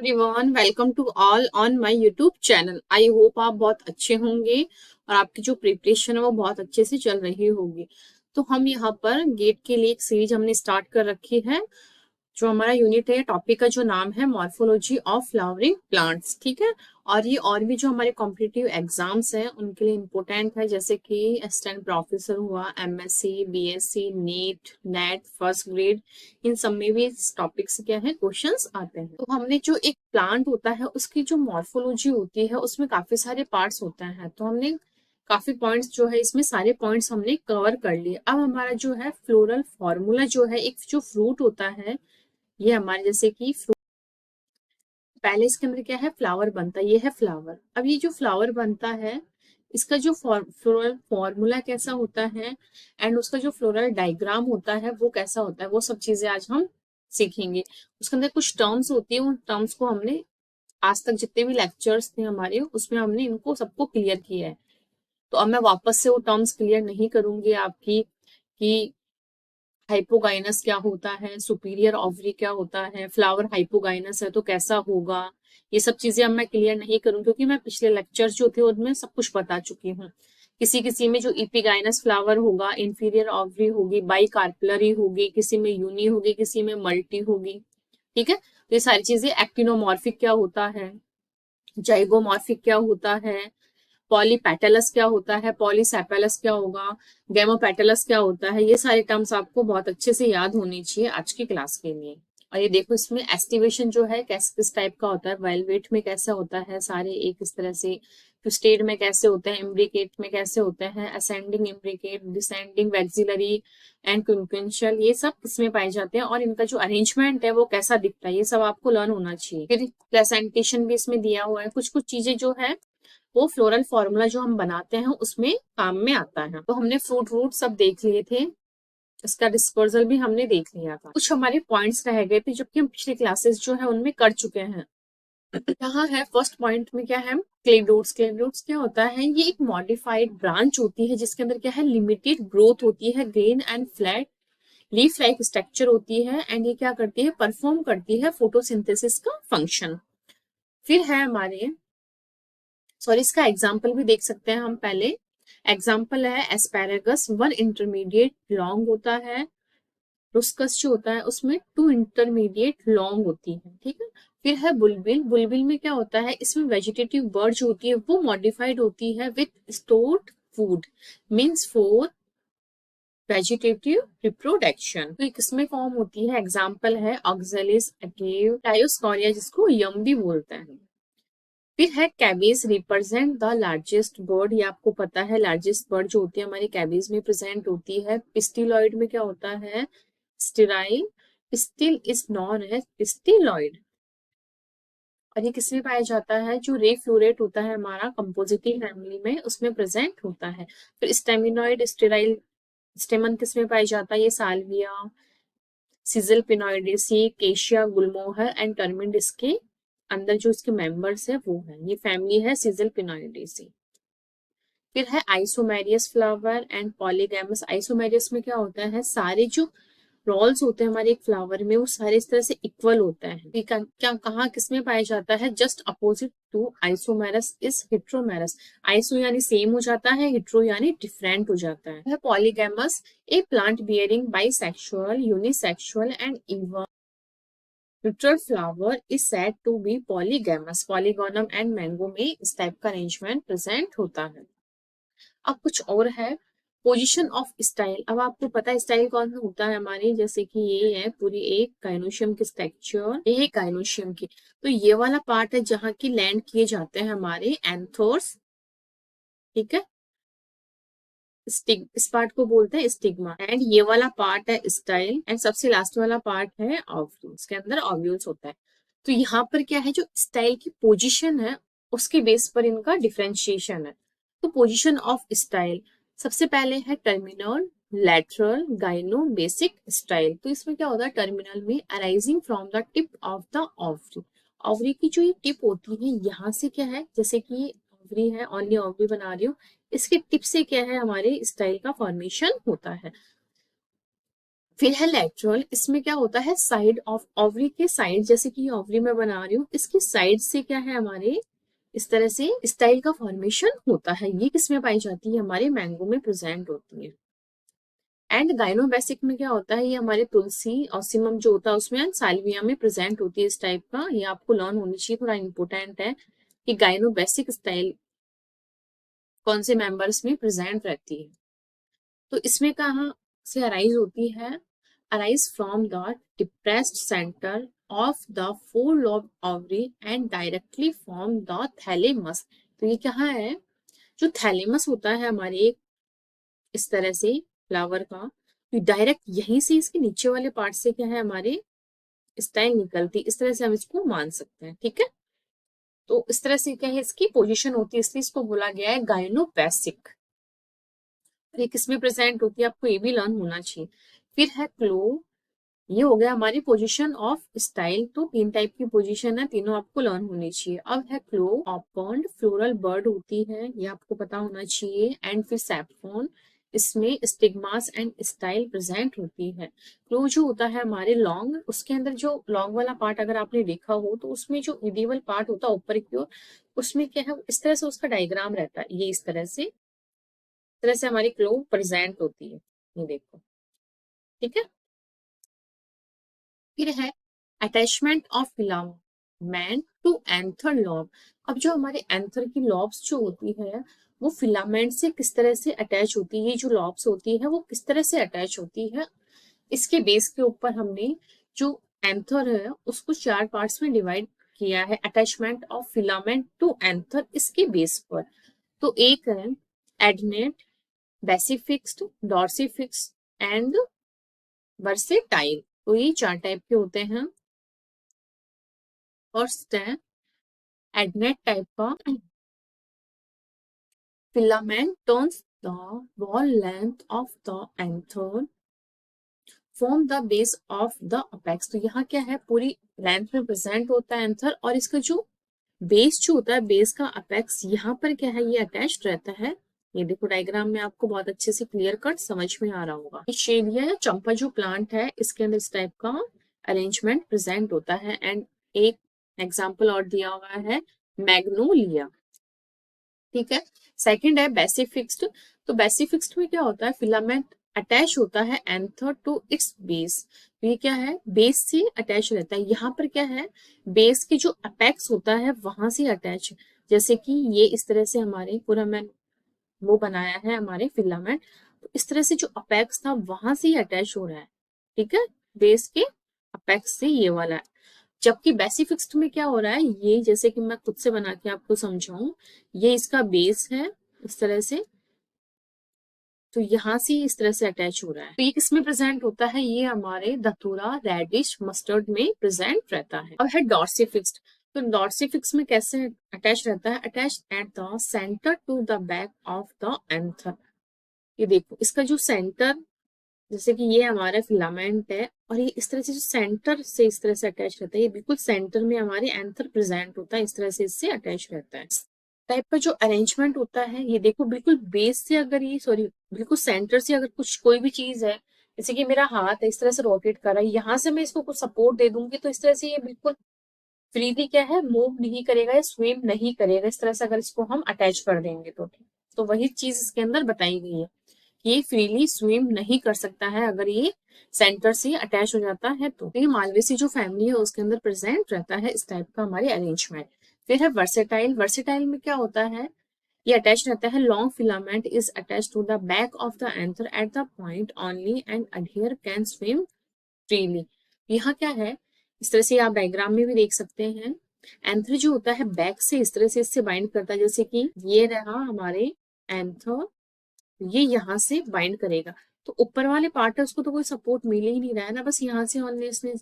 Everyone, welcome to all on my YouTube channel. I hope आप बहुत अच्छे होंगे और आपकी जो प्रिपरेशन है वो बहुत अच्छे से चल रही होगी। तो हम यहाँ पर गेट के लिए एक सीरीज हमने स्टार्ट कर रखी है। जो हमारा यूनिट है, टॉपिक का जो नाम है मॉर्फोलॉजी ऑफ फ्लावरिंग प्लांट्स, ठीक है। और ये और भी जो हमारे कॉम्पिटिटिव एग्जाम्स हैं उनके लिए इम्पोर्टेंट है, जैसे कि असिस्टेंट प्रोफेसर हुआ, MSc, BSc, NEET, NET, first grade, इन सब में भी इस टॉपिक से क्या है क्वेश्चंस आते हैं। तो हमने जो एक प्लांट होता है उसकी जो मॉर्फोलॉजी होती है उसमें काफी सारे पार्ट्स होते हैं, तो हमने काफी पॉइंट्स जो है इसमें सारे पॉइंट्स हमने कवर कर लिए। अब हमारा जो है फ्लोरल फॉर्मूला जो है, एक जो फ्रूट होता है, ये हमारे जैसे कि पहले इसके अंदर क्या है, फ्लावर बनता है, ये है फ्लावर। अब ये जो फ्लावर बनता है इसका जो फ्लोरल फॉर्मूला कैसा होता है एंड उसका जो फ्लोरल डायग्राम होता है वो कैसा होता है, वो सब चीजें आज हम सीखेंगे। उसके अंदर कुछ टर्म्स होती है, उन टर्म्स को हमने आज तक जितने भी लेक्चर्स थे हमारे उसमें हमने इनको सबको क्लियर किया है। तो अब मैं वापस से वो टर्म्स क्लियर नहीं करूंगी आपकी कि हाइपोगाइनस क्या होता है, सुपीरियर ओवरी क्या होता है, फ्लावर हाइपोगाइनस है तो कैसा होगा, ये सब चीजें अब मैं क्लियर नहीं करूं क्योंकि मैं पिछले लेक्चर जो थे उनमें सब कुछ बता चुकी हूँ। किसी किसी में जो इपिगाइनस फ्लावर होगा, इंफीरियर ओवरी होगी, बाई कार्पलरी होगी, किसी में यूनी होगी, किसी में मल्टी होगी, ठीक है। तो ये सारी चीजें, एक्टिनोमॉर्फिक क्या होता है, जाइगोमॉर्फिक क्या होता है, पॉलीपेटलस क्या होता है, पॉलीसेपेलस क्या होगा, गेमोपेटलस क्या होता है, ये सारे टर्म्स आपको बहुत अच्छे से याद होनी चाहिए आज की क्लास के लिए। और ये देखो इसमें एस्टिवेशन जो है कैसे किस टाइप का होता है, वेलवेट में कैसे होता है, सारे एक इस तरह से, ट्विस्टेड में कैसे होते हैं, इम्ब्रिकेट में कैसे होते हैं, ascending imbricate, descending vexillary and quincuncial, ये सब किसमें पाए जाते हैं और इनका जो अरेंजमेंट है वो कैसा दिखता है, ये सब आपको लर्न होना चाहिए। फिर प्लेसेंटेशन भी इसमें दिया हुआ है, कुछ कुछ चीजें जो है वो फ्लोरल फॉर्मूला जो हम बनाते हैं उसमें काम में आता है। तो हमने फ्रूट रूट सब देख लिए थे, इसका डिस्पर्सल भी हमने देख लिया था, कुछ हमारे पॉइंट्स रह गए थे जबकि हम पिछली क्लासेस जो है उनमें कर चुके हैं। यहाँ है फर्स्ट पॉइंट में क्या है, क्लेडोड्स। क्लेडोड्स क्या होता है, ये एक मॉडिफाइड ब्रांच होती है जिसके अंदर क्या है, लिमिटेड ग्रोथ होती है, grain and flat leaf like structure होती है एंड ये क्या करती है, परफॉर्म करती है फोटोसिंथेसिस का फंक्शन। फिर है हमारे, सॉरी इसका एग्जाम्पल भी देख सकते हैं हम पहले। एग्जाम्पल है एस्पैरागस, वन इंटरमीडिएट लॉन्ग होता है, रुस्कस जो होता है उसमें टू इंटरमीडिएट लॉन्ग होती है, ठीक है। फिर है बुलबिल। बुलबिल में क्या होता है, इसमें वेजिटेटिव बर्ड जो होती है वो मॉडिफाइड होती है with stored food, means for vegetative reproduction. तो ये किसमें फॉर्म होती है, एग्जाम्पल है ऑक्जेलिस अकेव, डायोस्कोरिया जिसको यम भी बोलते हैं। फिर है cabbage, represent the largest bird, ये आपको पता है लार्जेस्ट बर्ड जो होती है हमारी कैबेज में प्रेजेंट होती है। पिस्टिलॉइड में क्या होता है, sterile, pistil is known as pistillode. और ये किसमें पाया जाता है, जो रे फ्लोरेट होता है हमारा कंपोजिटी फैमिली में उसमें प्रेजेंट होता है। फिर स्टेमिनॉइड, स्टेराइल स्टेमन किसमें पाया जाता है, ये साल्विया, सिजल पिनॉइडेसी, केशिया, गुलमोहर एंड टर्मिन, इसके अंदर जो इसके मेंबर्स है वो है, ये फैमिली है सिजल पिनॉइडेसी। फिर है आइसोमेरियस फ्लावर एंड पॉलीगैमस। आइसोमेरियस में क्या होता है, सारे जो रोल्स होते हैं हमारे एक फ्लावर में वो सारे इस तरह से इक्वल होता है। क्या कहाँ किसमें पाया जाता है, just opposite to isomerous is heteromerous. Iso यानी सेम हो जाता है, हेट्रो यानी डिफरेंट हो जाता है। Polygamous, a plant bearing bisexual, unisexual and even neutral flower is said to be polygamous. Polygonum and mango में इस टाइप का अरेंजमेंट प्रेजेंट होता है। अब कुछ और है, पोजीशन ऑफ स्टाइल। अब आपको पता है स्टाइल कौन सा होता है हमारी, जैसे कि ये है पूरी एक गाइनोशियम की स्ट्रक्चर, ये है गाइनोशियम की, तो ये वाला पार्ट है जहाँ की लैंड किए जाते हैं हमारे एंथोर्स, ठीक है। इस पार्ट को बोलते हैं स्टिग्मा एंड ये वाला पार्ट है स्टाइल एंड सबसे लास्ट वाला पार्ट है ऑव्यूल्स, के अंदर ऑव्यूल्स होता है। तो यहाँ पर क्या है, जो स्टाइल की पोजीशन है उसके बेस पर इनका डिफरेंशिएशन है। तो पोजीशन ऑफ स्टाइल, सबसे पहले है terminal, lateral, gyno, basic style. तो इसमें क्या होता है, टर्मिनल में arising from the tip of the ovary. Ovary की जो ये टिप होती है यहाँ से क्या है, जैसे कि ये ऑवरी है, ओनली ऑवरी बना रही हूँ, इसके टिप से क्या है हमारे स्टाइल का फॉर्मेशन होता है। फिर है लेटरल, इसमें क्या होता है साइड ऑफ ओवरी के साइड, जैसे कि ओवरी में बना रही हूँ, इसकी साइड से क्या है हमारे इस तरह से स्टाइल का फॉर्मेशन होता है। ये किसमें पाई जाती है, हमारे मैंगो में प्रेजेंट होती है। एंड गाइनोबेसिक में क्या होता है, ये हमारे तुलसी ऑसिमम जो होता है उसमें, एंड साल्विया में प्रेजेंट होती है इस टाइप का। ये आपको लर्न होनी चाहिए, थोड़ा इंपॉर्टेंट है कि गाइनोबेसिक स्टाइल कौन से मेंबर्स में प्रेजेंट रहती है। तो इसमें कहाँ से अराइज होती है, arise from the depressed centre of the four lobe ovary and directly from the thalamus. तो ये कहाँ है, जो थैलेमस होता है हमारे इस तरह से फ्लावर का, तो डायरेक्ट यहीं से इसके नीचे वाले पार्ट से क्या है हमारे स्टाइल निकलती, इस तरह से हम इसको मान सकते हैं। ठीक है, तो इस तरह से क्या है इसकी पोजीशन होती है, इसलिए इसको बोला गया है गाइनोबेसिक। ये किसमें प्रेजेंट होती है, आपको ये भी लर्न होना चाहिए। फिर है क्लो, ये हो गया हमारी पोजीशन ऑफ स्टाइल। तो तीन टाइप की पोजीशन है, तीनों आपको लर्न होनी चाहिए। अब है क्लो, ओपन फ्लोरल बर्ड होती है, ये आपको पता होना चाहिए। एंड फिर सैफरॉन, इसमें स्टिग्मास एंड स्टाइल प्रेजेंट होती है। क्लो जो होता है हमारे लॉन्ग, उसके अंदर जो लॉन्ग वाला पार्ट अगर आपने देखा हो तो उसमें जो मिडिवल पार्ट होता है ऊपर की ओर, उसमें क्या है इस तरह से उसका डायग्राम रहता है, ये इस तरह से हमारी क्लो प्रेजेंट होती है, ये देखो। ठीक है, फिर है attachment of filament to anther lobe. अब जो हमारे एंथर की लॉब्स जो होती है वो फिलामेंट से किस तरह से अटैच होती है, ये जो लॉब्स होती है वो किस तरह से अटैच होती है, इसके बेस के ऊपर हमने जो एंथर है उसको चार पार्ट्स में डिवाइड किया है, attachment of filament to anther इसके बेस पर। तो एक है adnate, basifixed, dorsifixed and versatile. तो ये चार टाइप के होते हैं। फर्स्ट है एडनेट टाइप का, filament turns the wall length of the anther form the base of the apex। तो यहाँ क्या है पूरी लेंथ में प्रेजेंट होता है एंथर, और इसका जो बेस जो होता है, बेस का अपेक्स यहाँ पर क्या है ये अटैच्ड रहता है। ये देखो डायग्राम में आपको बहुत अच्छे से क्लियर कट समझ में आ रहा होगा। शेलिया या चंपा जो प्लांट है इसके अंदर इस टाइप का अरेंजमेंट प्रेजेंट होता है। एंड एक एग्जाम्पल और दिया हुआ है मैग्नोलिया। ठीक है, सेकंड है बेसिफिक्स्ड। तो बेसिफिक्स्ड में क्या होता है, फिलामेंट अटैच होता है एंथर टू इट्स बेस। तो ये क्या है बेस से अटैच रहता है, यहाँ पर क्या है बेस के जो अपेक्स होता है वहां से अटैच, जैसे कि ये इस तरह से हमारे पूरा मैं वो बनाया है हमारे फिलामेंट, तो इस तरह से जो अपेक्स था वहां से ही अटैच हो रहा है। ठीक है, बेस के अपेक्स से ये वाला है। जबकि बेसिफिक्स्ड में क्या हो रहा है, ये जैसे कि मैं खुद से बना के आपको समझाऊं, ये इसका बेस है इस तरह से, तो यहाँ से इस तरह से अटैच हो रहा है। तो ये किसमें प्रेजेंट होता है, ये हमारे धतूरा रेडिश मस्टर्ड में प्रेजेंट रहता है। अब है डॉर्सिफिक्स्ड। तो डॉर्सिफिक्स में कैसे अटैच रहता है, attach at the centre to the back of the anther. ये देखो इसका जो सेंटर, जैसे कि ये हमारा फिलामेंट है और ये इस तरह से जो सेंटर से इस तरह से अटैच रहता है, ये बिल्कुल सेंटर में हमारे एंथर प्रेजेंट होता है, इस तरह से इससे अटैच रहता है। टाइप का जो अरेंजमेंट होता है ये देखो बिल्कुल बेस से, अगर ये सॉरी बिल्कुल सेंटर से अगर कुछ कोई भी चीज है, जैसे कि मेरा हाथ है इस तरह से रोटेट कर रहा है, यहाँ से मैं इसको कुछ सपोर्ट दे दूंगी तो इस तरह से ये बिल्कुल फ्रीली क्या है मूव नहीं करेगा या स्विम नहीं करेगा, इस तरह से अगर इसको हम अटैच कर देंगे तो वही चीज इसके अंदर बताई गई है, ये फ्रीली स्विम नहीं कर सकता है अगर ये सेंटर से अटैच हो जाता है। तो ये मालवेसी जो फैमिली है उसके अंदर प्रेजेंट रहता है इस टाइप का हमारे अरेंजमेंट। फिर है वर्सेटाइल। वर्सेटाइल में क्या होता है, ये अटैच रहता है, long filament is attach to the back of the anther at the point only and adhere can swim freely. यहाँ क्या है, इस तरह से आप डायग्राम में भी देख सकते हैं, एंथर जो होता है बैक से इस तरह से इससे बाइंड करता है, जैसे कि ये रहा हमारे एंथर, ये यहाँ से बाइंड करेगा। तो ऊपर वाले पार्ट है उसको तो कोई सपोर्ट मिल ही नहीं रहा है ना, बस यहाँ से ऑनली इसने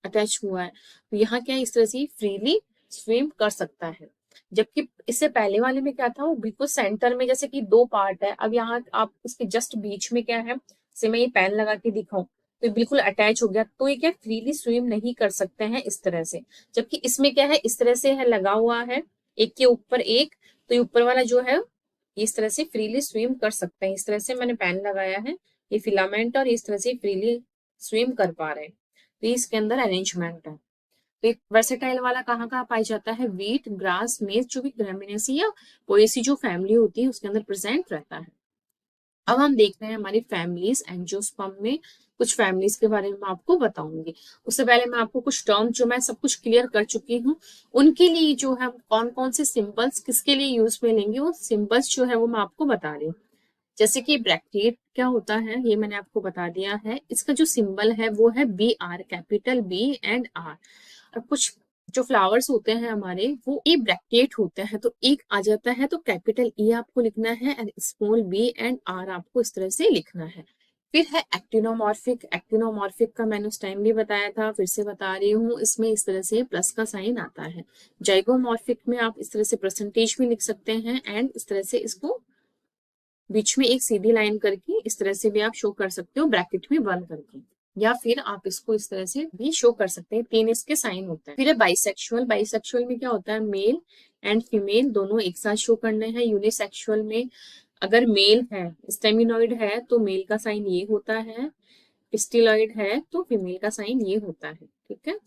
अटैच हुआ है, तो यहाँ क्या है इस तरह से फ्रीली स्विम कर सकता है। जबकि इससे पहले वाले में क्या था, वो बिल्कुल सेंटर में, जैसे कि दो पार्ट है, अब यहाँ आप इसके जस्ट बीच में क्या है, जैसे मैं ये पेन लगा के दिखाऊं तो बिल्कुल अटैच हो गया, तो ये क्या फ्रीली स्विम नहीं कर सकते हैं इस तरह से। जबकि इसमें क्या है इस तरह से है लगा हुआ है एक के ऊपर एक, तो ये ऊपर वाला जो है इस तरह से फ्रीली स्विम कर सकते हैं। इस तरह से मैंने पेन लगाया है, ये फिलामेंट और इस तरह से फ्रीली स्विम कर पा रहे हैं। तो इसके अंदर अरेंजमेंट है। तो वर्सेटाइल वाला कहाँ कहाँ पाया जाता है, वीट, ग्रास, मेज, जो भी ग्रामिनेसी या पोएसी जो फैमिली होती है उसके अंदर प्रेजेंट रहता है। अब हम देख रहे हैं हमारी फैमिलीज एंजियोस्पर्म में। कुछ फैमिलीज के बारे में मैं आपको बताऊंगी। उससे पहले मैं आपको कुछ टर्म जो मैं सब कुछ क्लियर कर चुकी हूँ, उनके लिए जो है कौन कौन से सिंबल्स किसके लिए यूज में लेंगे, वो सिंबल्स जो है वो मैं आपको बता रही हूँ। जैसे कि ब्रैकेट क्या होता है ये मैंने आपको बता दिया है। इसका जो सिंबल है वो है BR, capital B and R। और कुछ जो फ्लावर्स होते हैं हमारे वो ए ब्रैकेट होते हैं, तो एक आ जाता है तो कैपिटल E आपको लिखना है and small b and R आपको इस तरह से लिखना है। फिर है एक्टिनोमॉर्फिक। एक्टिनोमॉर्फिक का मैंने उस टाइम भी बताया था, फिर से बता रही हूँ। इसमें इस तरह से प्लस का साइन आता है। जाइगोमॉर्फिक में आप इस तरह से परसेंटेज भी लिख सकते हैं एंड इस तरह से इसको बीच में एक सीधी लाइन करके इस तरह से भी आप शो कर सकते हो, ब्रैकेट में बंद करके, या फिर आप इसको इस तरह से भी शो कर सकते हैं। 3 इसके साइन होते हैं। फिर है बाइसेक्सुअल। बाइसेक्सुअल में क्या होता है, मेल एंड फीमेल दोनों एक साथ शो करने हैं। यूनिसेक्सुअल में अगर मेल है, स्टेमिनॉइड है, तो मेल का साइन ये होता है, पिस्टिलॉइड है तो फीमेल का साइन ये होता है। ठीक है।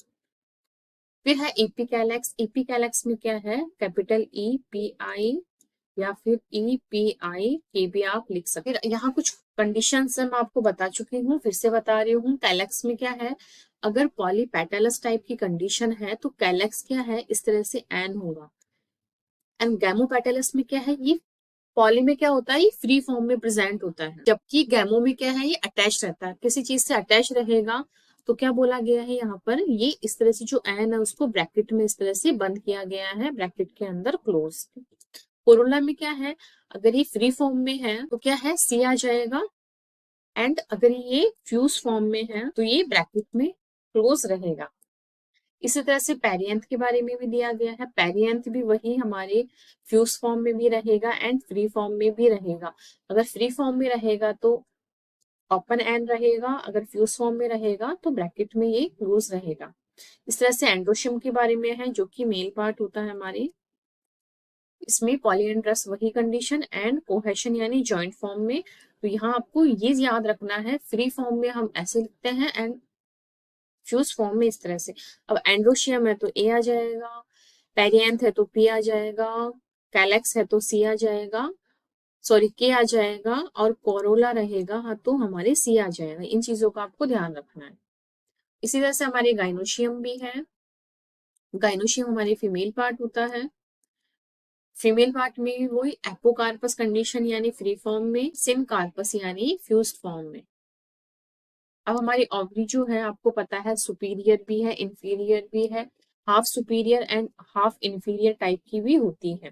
फिर है एपिकैलेक्स। एपिकैलेक्स में क्या है, कैपिटल EPI या फिर EPI के भी आप लिख सकते हैं। यहाँ कुछ कंडीशंस मैं आपको बता चुकी हूँ, फिर से बता रही हूँ। कैलेक्स में क्या है, अगर पॉलीपेटलस टाइप की कंडीशन है तो कैलेक्स क्या है, इस तरह से एन होगा। एंड गैमोपेटलस में क्या है, ये पॉली में क्या होता है, ये फ्री फॉर्म में प्रेजेंट होता है, जबकि गैमो में क्या है, ये अटैच रहता है, किसी चीज से अटैच रहेगा। तो क्या बोला गया है यहाँ पर, ये इस तरह से जो एन है उसको ब्रैकेट में इस तरह से बंद किया गया है, ब्रैकेट के अंदर क्लोज। कोरोला में क्या है, अगर ये फ्री फॉर्म में है तो क्या है, सी आ जाएगा। एंड अगर ये फ्यूज फॉर्म में है तो ये ब्रैकेट में क्लोज रहेगा। इसी तरह से पेरियंथ के बारे में भी दिया गया है। पेरियंथ भी वही हमारे फ्यूज फॉर्म में भी रहेगा एंड फ्री फॉर्म में भी रहेगा। अगर फ्री फॉर्म में रहेगा तो ओपन एंड रहेगा, अगर फ्यूज फॉर्म में रहेगा तो ब्रैकेट में ये क्लोज रहेगा। इस तरह से एंडोशियम के बारे में है, जो कि मेल पार्ट होता है हमारे। इसमें पॉलीएंड्रस वही कंडीशन एंड कोहेशन यानी जॉइंट फॉर्म में। तो यहाँ आपको ये याद रखना है, फ्री फॉर्म में हम ऐसे लिखते हैं एंड फ्यूज फॉर्म में इस तरह से। अब एंड्रोशियम है तो ए आ जाएगा, पेरियंथ है तो पी आ जाएगा, कैलेक्स है तो सी आ जाएगा, सॉरी के आ जाएगा, और कोरोला रहेगा हाँ तो हमारे सी आ जाएगा। इन चीजों का आपको ध्यान रखना है। इसी तरह से हमारे गाइनोशियम भी है। गाइनोशियम हमारे फीमेल पार्ट होता है। फीमेल पार्ट में वही एपोकार्पस कंडीशन यानी फ्री फॉर्म में, सिनकार्पस यानी फ्यूज्ड फॉर्म में। अब हमारी ओवरी जो है आपको पता है, सुपीरियर भी है, इंफीरियर भी है, half superior and half inferior type की भी होती है।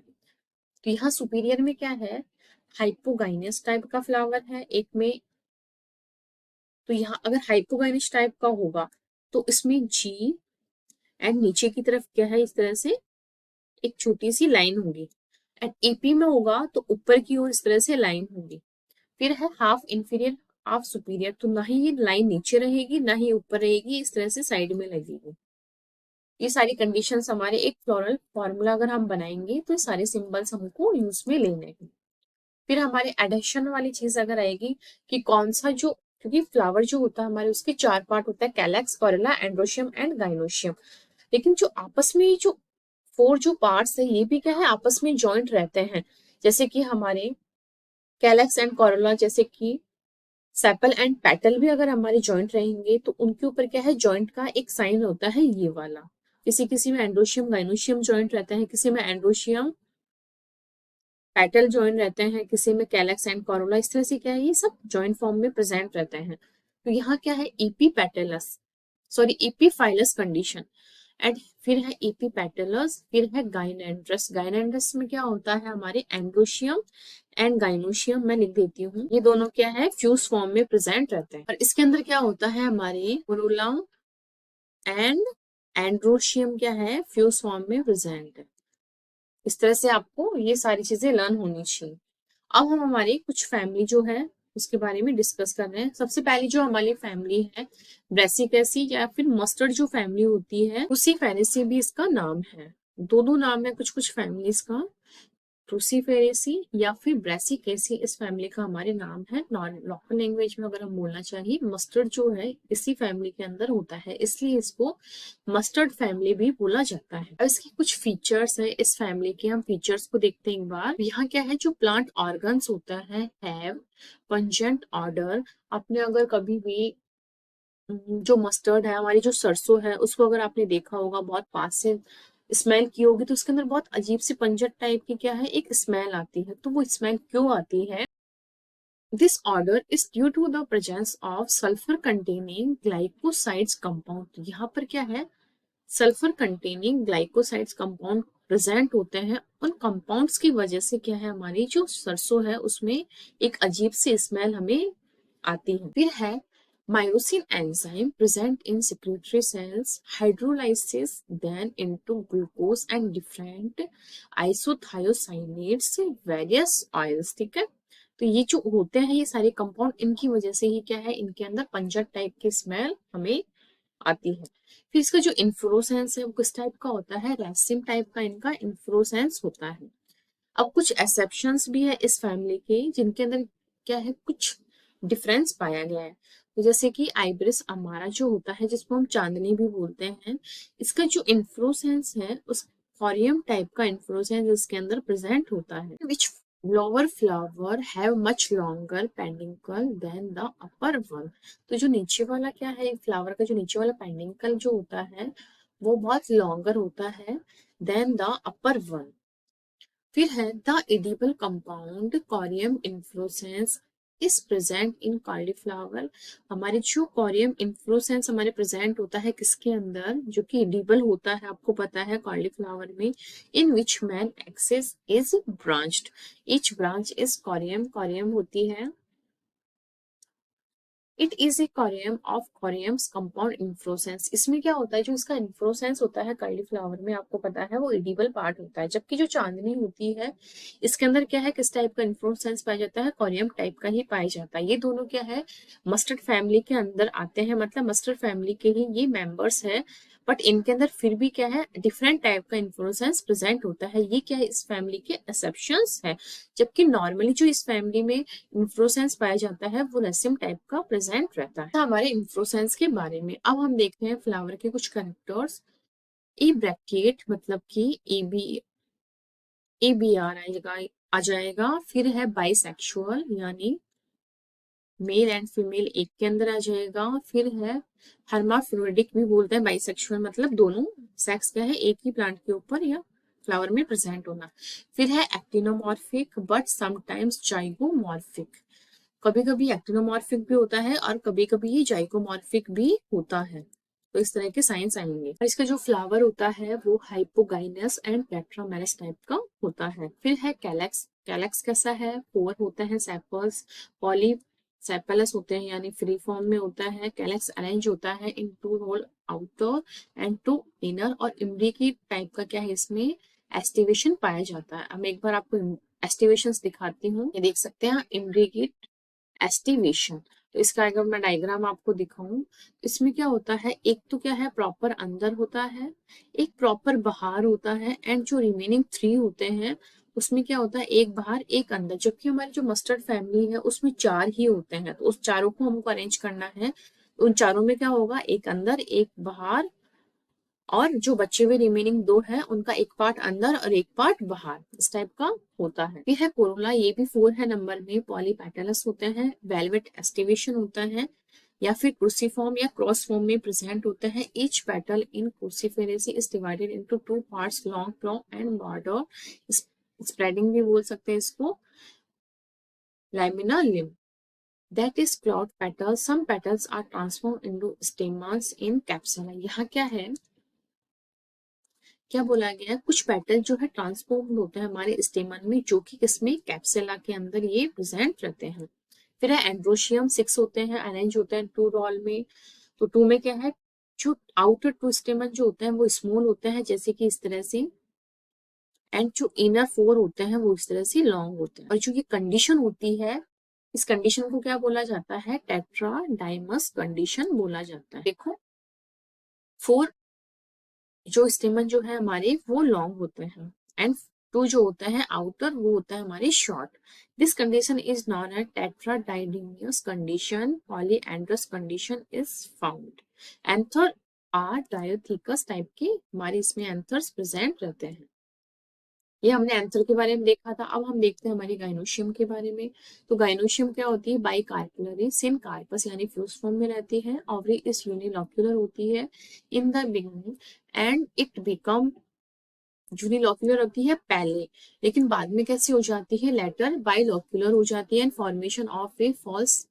तो यहाँ सुपीरियर में क्या है, हाइपोगाइनस टाइप का फ्लावर है एक में। तो यहाँ अगर हाइपोगाइनस टाइप का होगा तो इसमें जी एंड नीचे की तरफ क्या है, इस तरह से एक छोटी सी लाइन होगी। एंड एपी में होगा तो ऊपर की ओर इस तरह से लाइन होगी। फिर है हाफ इंफीरियर हाफ सुपीरियर, तो ना ही ये लाइन नीचे रहेगी ना ही ऊपर रहेगी, इस तरह से साइड में लगेगी। ये सारी कंडीशंस हमारे एक फ्लोरल फॉर्मूला अगर हम बनाएंगे तो ये सारे सिंबल्स हमको यूज में लेने हैं। फिर हमारे एडेशन वाली चीज अगर आएगी कि कौन सा जो, क्योंकि फ्लावर जो होता है हमारे उसके 4 पार्ट होता है, calyx, Corolla, androecium and gynoecium. लेकिन जो आपस में जो 4 जो पार्ट्स है ये भी क्या है, आपस में जॉइंट रहते हैं। जैसे कि हमारे कैलेक्स एंड कोरोला, जैसे कि सेपल एंड पेटल भी अगर हमारे जॉइंट रहेंगे तो उनके ऊपर क्या है, जॉइंट का एक साइन होता है ये वाला। किसी किसी में एंड्रोशियम गाइनोशियम जॉइंट रहता है, किसी में एंड्रोशियम पेटल जॉइंट रहते हैं, किसी में कैलेक्स एंड कोरोला। इस तरह से क्या है, ये सब जॉइंट फॉर्म में प्रेजेंट रहते हैं। तो यहाँ क्या है, EP petals, sorry EP files condition. And फिर है ईपी पेटलस, फिर है गाइनेंड्रस। गाइनेंड्रस में क्या होता है, हमारे एंड्रोशियम एंड गाइनोशियम मैं लिख देती हूँ, ये दोनों क्या है, फ्यूज फॉर्म में प्रेजेंट रहते हैं। और इसके अंदर क्या होता है, हमारे कोरोला एंड एंड्रोशियम क्या है, फ्यूज फॉर्म में प्रेजेंट है। इस तरह से आपको ये सारी चीजें लर्न होनी चाहिए। अब हम हमारी कुछ फैमिली जो है उसके बारे में डिस्कस कर रहे हैं। सबसे पहली जो हमारी फैमिली है ब्रेसिकेसी या फिर मस्टर्ड जो फैमिली होती है, उसी फैनेसी भी इसका नाम है। दो दो नाम है कुछ कुछ फैमिलीज का। क्रूसीफेरेसी या फिर ब्रेसिकेसी इस फैमिली का हमारे नाम है। लोकल लैंग्वेज में अगर हम बोलना चाहिए, मस्टर्ड जो है इसी फैमिली के अंदर होता है, इसलिए इसको मस्टर्ड फैमिली भी बोला जाता है। अब इसकी कुछ फीचर्स है इस फैमिली के, हम फीचर्स को देखते हैं एक बार। यहाँ क्या है, जो प्लांट ऑर्गन्स होता है हैव पंजेंट ऑर्डर। आपने अगर कभी भी जो मस्टर्ड है, हमारी जो सरसों है, उसको अगर आपने देखा होगा, बहुत पास से स्मेल की होगी, तो उसके अंदर बहुत अजीब सी पंजट टाइप की क्या है, एक स्मेल आती है। तो वो स्मेल क्यों आती है? This order is due to the presence of sulphur containing glycosides compound. यहाँ पर क्या है, sulphur containing glycosides compound present होते हैं। उन कंपाउंड्स की वजह से क्या है, हमारी जो सरसों है उसमें एक अजीब सी स्मेल हमें आती है। फिर है myosin enzyme present in secretory cells hydrolyzes then into glucose and different isothiocyanates various oils। ठीक है, तो ये जो होते हैं ये सारे कंपाउंड, इनकी वजह से ही क्या है, इनके अंदर पंजर टाइप की स्मेल हमें आती है। फिर इसका जो इन्फ्लोरेसेंस है वो किस टाइप का होता है, रेसिम टाइप का इनका इन्फ्लोरेसेंस होता है। अब कुछ एक्सेप्शंस भी है इस फैमिली के, जिनके अंदर क्या है, कुछ डिफरेंस पाया गया है। तो जैसे कि आइब्रिस अमारा जो होता है, जिसको हम चांदनी भी बोलते हैं, इसका जो इन्फ्लोरेसेंस है उस कोरियम टाइप का इन्फ्लोरेसेंस इसके अंदर प्रेजेंट होता है। Which lower flower have much longer pedicel than the upper one. तो जो नीचे वाला क्या है, फ्लावर का जो नीचे वाला पेंडिकल जो होता है वो बहुत लॉन्गर होता है देन द अपर वन। फिर है the edible compound corymb inflorescence is present in cauliflower. हमारे जो कोरियम इन्फ्लोरेसेंस हमारे प्रेजेंट होता है किसके अंदर, जो कि एडिबल होता है, आपको पता है कॉलीफ्लावर में। In which main axis is branched, each branch is corymb. Corymb होती है, it is a corymb of corymbs compound inflorescence. इसमें क्या होता है, जो इसका इन्फ्लोरेसेंस होता है कॉलीफ्लावर में, आपको पता है वो एडिबल पार्ट होता है। जबकि जो चांदनी होती है इसके अंदर क्या है, किस टाइप का इन्फ्लोरेसेंस पाया जाता है, कोरियम टाइप का ही पाया जाता है। ये दोनों क्या है, मस्टर्ड फैमिली के अंदर आते हैं, मतलब मस्टर्ड फैमिली के ही ये मेंबर्स है, बट इनके अंदर फिर भी क्या है, डिफरेंट टाइप का इन्फ्लोरेसेंस प्रेजेंट होता है। ये क्या है, इस फैमिली के एक्सेप्शंस है। जबकि नॉर्मली जो इस फैमिली में इन्फ्लोरेसेंस पाया जाता है वो रेसिम टाइप का प्रेजेंट रहता है। हमारे इन्फ्लोरेसेंस के बारे में अब हम देखते हैं फ्लावर के कुछ कैरेक्टर्स। ई ब्रैकेट मतलब कि ABR आ जाएगा। फिर है बाइसेक्सुअल, यानी मेल एंड फीमेल एक के अंदर आ जाएगा। फिर है हर्माफ्रोडिक भी बोलते हैं बाइसेक्सुअल, मतलब दोनों सेक्स क्या है, एक ही प्लांट के ऊपर या फ्लावर में प्रेजेंट होना। फिर है एक्टिनोमॉर्फिक बट समटाइम्स जाइगोमॉर्फिक। कभी कभी एक्टिनोमॉर्फिक भी होता है और कभी कभी ये जाइगोमॉर्फिक भी होता है। तो इस तरह के साइंस आएंगे। और इसका जो फ्लावर होता है वो हाइपोगाइनस एंड टेट्रामेरस टाइप का होता है। फिर है कैलेक्स। कैलेक्स कैसा है, 4 होता है सेपल्स, पॉली सेपलस होते हैं, यानी फ्री फॉर्म में होता है। कैलेक्स अरेंज होता है इन 2 होल आउटर एंड 2 इनर। और इम्ब्रिकी टाइप का क्या है, इसमें एस्टिवेशन पाया जाता है। अब मैं एक बार आपको एस्टिवेशन दिखाती हूँ, ये देख सकते हैं इम्ब्रिकी एस्टिवेशन। तो इसका अगर मैं डायग्राम आपको दिखाऊं, इसमें क्या होता है, एक तो क्या है प्रॉपर अंदर होता है, एक प्रॉपर बाहर होता है, एंड जो रिमेनिंग 3 होते हैं उसमें क्या होता है, एक बाहर एक अंदर। जबकि हमारी जो मस्टर्ड फैमिली है उसमें 4 ही होते हैं, तो उस चारों को हमको अरेंज करना है। उन चारों में क्या होगा, एक अंदर एक बाहर, और जो बचे हुए रिमेनिंग 2 है उनका एक पार्ट अंदर और एक पार्ट बाहर, इस टाइप का होता है। फिर है कोरोला, ये भी 4 है नंबर में। पॉलीपेटलस होते हैं, वेलवेट एस्टिवेशन होता है, या फिर क्रूसीफॉर्म या क्रॉस फॉर्म में प्रेजेंट होते हैं। Each petal in Cruciferae is divided into 2 parts, long claw and border spreading भी बोल सकते हैं इसको। लाइमिना लिम that is cloud petals. Some petals are transformed into stamens in capsula। यहाँ क्या है, क्या बोला गया है, कुछ पेटल जो है ट्रांसफॉर्म होते हैं हमारे स्टेमन में, जो कि किसमें, कैप्सुला के अंदर ये प्रेजेंट रहते हैं। फिर है एंड्रोशियम, 6 होते हैं, अरेंज होते हैं 2 रॉल में। तो 2 में क्या है, जो आउटर 2 स्टेमन जो होते हैं वो स्मॉल होते हैं, जैसे कि इस तरह से, एंड जो इनर 4 होते हैं वो इस तरह से लॉन्ग होते हैं। और जो ये कंडीशन होती है, इस कंडीशन को क्या बोला जाता है, टेट्राडाइमस कंडीशन बोला जाता है। देखो 4 जो स्टेमन जो है हमारे वो लॉन्ग होते हैं, एंड टू जो होता है आउटर वो होता है हमारे short. This condition is known as tetradynamous condition, polyandrous condition is found. Anther are dithecous type के हमारे इसमें एंथर्स प्रेजेंट रहते हैं। ये हमने एंथर के बारे में देखा था। अब हम देखते हैं हमारी गाइनोशियम के बारे में। तो गाइनोशियम क्या होती है, बाई कार्पुलरी सिन कार्पस यानी फ्यूज फॉर्म में रहती है। ओवरी इस यूनिलॉक्यूलर होती है in the beginning and it become unilocular होती है पहले, लेकिन बाद में कैसी हो जाती है, लेटर बाइलॉक्यूलर हो जाती है and formation of a false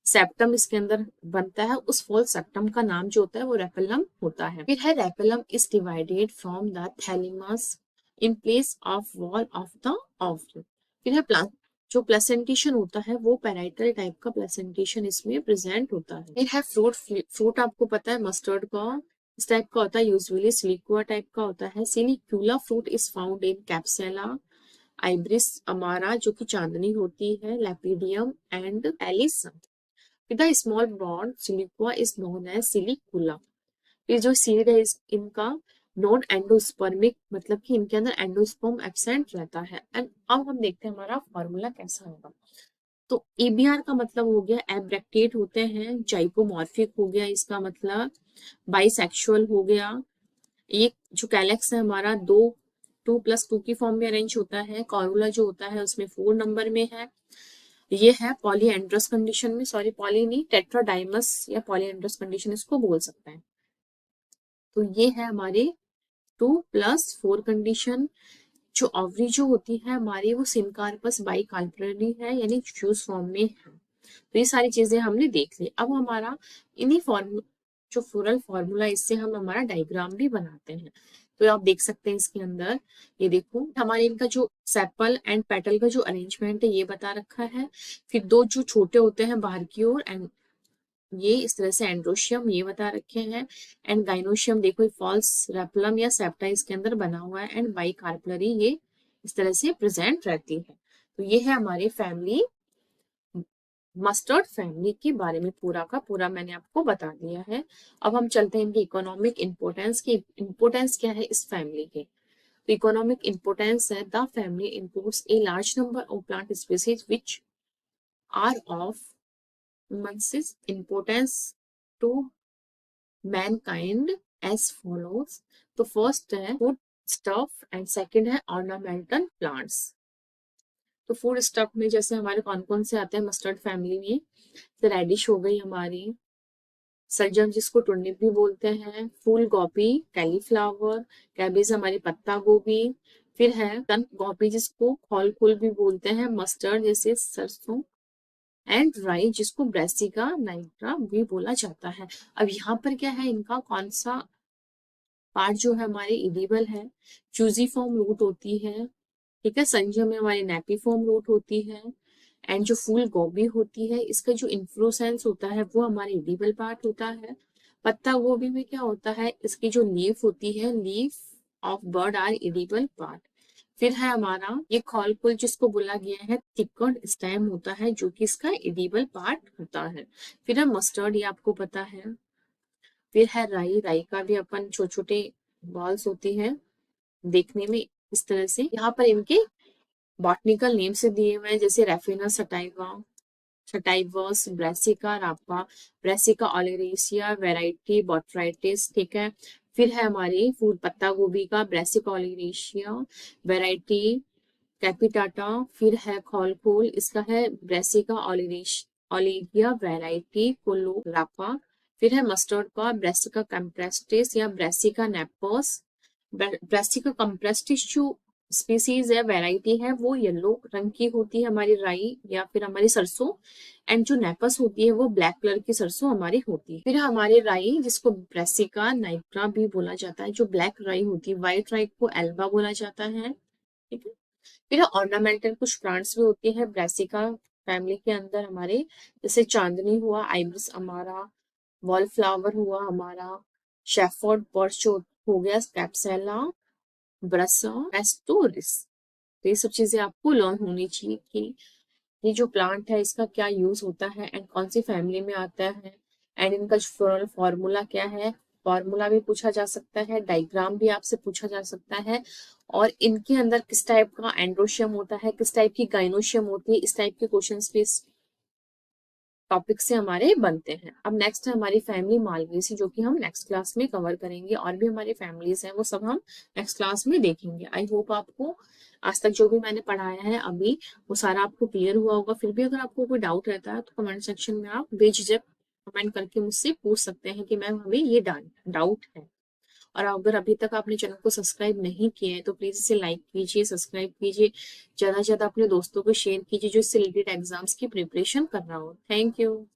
septum इसके अंदर बनता है। उस फॉल्स सेप्टम का नाम जो होता है वो रेपेलम होता है। फिर है replum is divided from the thalamus in place of wall of the ovule. फिर है जो प्लेसेंटेशन होता है वो पैराइटल टाइप का प्लेसेंटेशन इसमें प्रेजेंट होता है। फिर है फ्रूट। फ्रूट आपको पता है मस्टर्ड का इस टाइप का होता है, यूजुअली सिलिकुआ टाइप का होता है। सिलिक्यूला फ्रूट इज फाउंड इन कैप्सेला आइब्रिस अमारा जो कि चांदनी होती है, लैपिडियम and एलिसम। With a small broad siliqua is known as silicula। ये जो सीड है इनका नॉन एंडोस्पर्मिक, मतलब कि इनके अंदर एंडोस्पर्म एब्सेंट रहता है। एंड अब हम देखते हैं हमारा फॉर्मूला कैसा होगा। तो एबीआर का मतलब हो गया एब्रेक्टेट होते हैं, जाइगोमॉर्फिक हो गया इसका मतलब, बाइसेक्सुअल हो गया। एक जो कैलेक्स है हमारा 2+2 की फॉर्म में अरेंज होता है। कॉरुला जो होता है उसमें 4 नंबर में है। ये है पॉलीएंड्रस कंडीशन में, सॉरी पॉली नहीं, टेट्राडाइमस या पॉलीएंड्रस कंडीशन इसको बोल सकते हैं। तो ये है हमारे 2+4 कंडीशन। जो ओवरी जो होती है हमारी वो सिनकार्पस बाइकार्परी है यानी फ्यूज फॉर्म में है। तो ये सारी चीजें हमने देख ली। अब हमारा इन्हीं फॉर्म जो फ्लोरल फॉर्मूला इससे हम हमारा डायग्राम भी बनाते हैं। तो आप देख सकते हैं इसके अंदर, ये देखो हमारे इनका जो सेपल एंड पेटल का जो अरेंजमेंट है ये बता रखा है। फिर दो जो छोटे होते हैं बाहर की ओर एंड ये इस तरह से एंड्रोशियम ये बता रखे हैं। एंड गाइनोशियम देखो फॉल्स रेपलम या सेप्टा इसके अंदर बना हुआ है एंड बाइकार्पलरी ये इस तरह से प्रेजेंट रहती है। तो ये है हमारी फैमिली, मस्टर्ड फैमिली के बारे में पूरा का पूरा मैंने आपको बता दिया है। अब हम चलते हैं इनकी इकोनॉमिक इंपोर्टेंस की। इंपोर्टेंस क्या है इस फैमिली के, तो इकोनॉमिक इंपोर्टेंस है the family imports a large number of plant species which are of immense importance to mankind as follows। तो फर्स्ट है फूड स्टफ एंड सेकंड है ऑर्नामेंटल प्लांट्स। तो फूड स्टफ में जैसे हमारे कौन कौन से आते हैं मस्टर्ड फैमिली में, तो रेडिश हो गई हमारी, सलजम जिसको टुर्निप भी बोलते हैं, फूल गोभी कैलीफ्लावर, कैबेज हमारी पत्ता गोभी, फिर है तन गोभी जिसको खोल फूल भी बोलते हैं, मस्टर्ड जैसे सरसों एंड राई जिसको ब्रेसिका नाइग्रा भी बोला जाता है। अब यहाँ पर क्या है इनका कौन सा पार्ट जो है हमारे इडिबल है, चूजी फॉर्म रूट होती है, ठीक है, संजय में हमारी नेपी फॉर्म रूट होती है। एंड जो फूल गोभी होती है इसका जो इन्फ्लोरेसेंस होता है वो हमारे इडिबल पार्ट होता है। पत्ता गोभी में क्या होता है, इसकी जो लीफ होती है, leaf of bird are edible part. फिर है हमारा ये खॉलपुल जिसको बोला गया है थिकड स्टेम होता है जो कि इसका एडिबल पार्ट होता है। फिर है मस्टर्ड, ये आपको पता है। फिर है राई, राई का भी अपन छोटे छोटे बॉल्स होती है देखने में इस तरह से। यहाँ पर इनके बॉटनिकल नेम से दिए हुए हैं जैसे रेफिना सटाइवा, सटाइवस, ब्रेसिका रापा, ब्रेसिका ओलेरेसिया वेराइटी बॉट्राइटिस, ठीक है। फिर है हमारी फूल पत्ता गोभी का ब्रेसिका ओलेरेशिया वेराइटी कैपिटाटा। फिर है खोलखोल, इसका है ब्रेसिका ओलिविया वेराइटी कोलोरापा। फिर है मस्टर्ड का ब्रेसिका कंप्रेस्टिस या ब्रेसिका नेपर्स। ब्रेसिका कंप्रेस्टिस जो स्पीसीज है वेराइटी है वो येलो रंग की होती है हमारी राई या फिर हमारी सरसों। एंड जो नेपस होती है वो ब्लैक कलर की सरसों हमारी होती है। फिर हमारी राई जिसको ब्रेसिका नाइग्रा भी बोला जाता है, जो ब्लैक राई होती है, व्हाइट राई को एल्बा बोला जाता है, ठीक है। फिर ऑर्नामेंटल कुछ प्लांट्स भी होते हैं ब्रेसिका फैमिली के अंदर हमारे, जैसे चांदनी हुआ, आइब्रिस अमारा, वॉल फ्लावर हुआ हमारा, शेफर्ड बर्च जो हो गया, कैप्सेला, ब्रसा, एस्टोरिस। तो ये सब चीजें आपको लर्न होनी चाहिए कि ये जो प्लांट है इसका क्या यूज होता है एंड कौन सी फैमिली में आता है एंड इनका फ्लोरल फॉर्मूला क्या है फॉर्मूला भी पूछा जा सकता है, डायग्राम भी आपसे पूछा जा सकता है, और इनके अंदर किस टाइप का एंड्रोशियम होता है, किस टाइप की गाइनोशियम होती है, इस टाइप के क्वेश्चंस भी इस टॉपिक से हमारे बनते हैं। अब नेक्स्ट है हमारी फैमिली मालवेसी, जो कि हम नेक्स्ट क्लास में कवर करेंगे, और भी हमारी फैमिलीज हैं वो सब हम नेक्स्ट क्लास में देखेंगे। आई होप आपको आज तक जो भी मैंने पढ़ाया है अभी वो सारा आपको क्लियर हुआ होगा। फिर भी अगर आपको कोई डाउट रहता है तो कमेंट सेक्शन में आप बेझिझक कमेंट करके मुझसे पूछ सकते हैं कि मैम हमें ये डाउट है। और अगर अभी तक आपने चैनल को सब्सक्राइब नहीं किया है तो प्लीज इसे लाइक कीजिए, सब्सक्राइब कीजिए, ज्यादा से ज्यादा अपने दोस्तों को शेयर कीजिए जो इससे रिलेटेड एग्जाम्स की प्रिपरेशन कर रहा हो। Thank you.